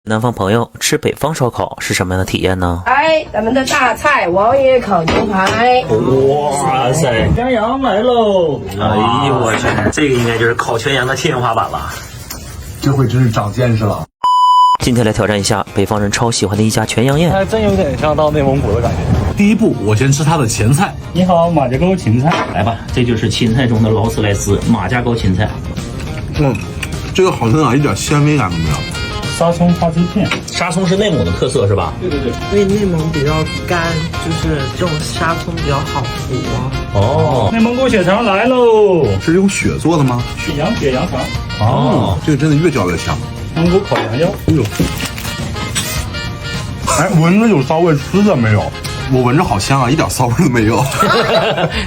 南方朋友吃北方烧烤是什么样的体验呢？哎，咱们的大菜王爷烤牛排，哇塞，全羊来喽！哎呦我去，这个应该就是烤全羊的天花板了。这回真是长见识了。今天来挑战一下北方人超喜欢的一家全羊宴，还真有点像到内蒙古的感觉。第一步，我先吃它的前菜。你好，马家沟芹菜。来吧，这就是芹菜中的劳斯莱斯马家沟芹菜。这个好像啊，一点纤维感都没有。沙葱花枝片，沙葱是内蒙的特色是吧？对对对。因为内蒙比较干，就是这种沙葱比较好活。哦，内蒙古血肠来喽！是用血做的吗？是羊血羊肠。哦，这个真的越嚼越香。蒙古烤羊腰。哎呦，哎，闻着有骚味，吃的没有？我闻着好香啊，一点骚味都没有。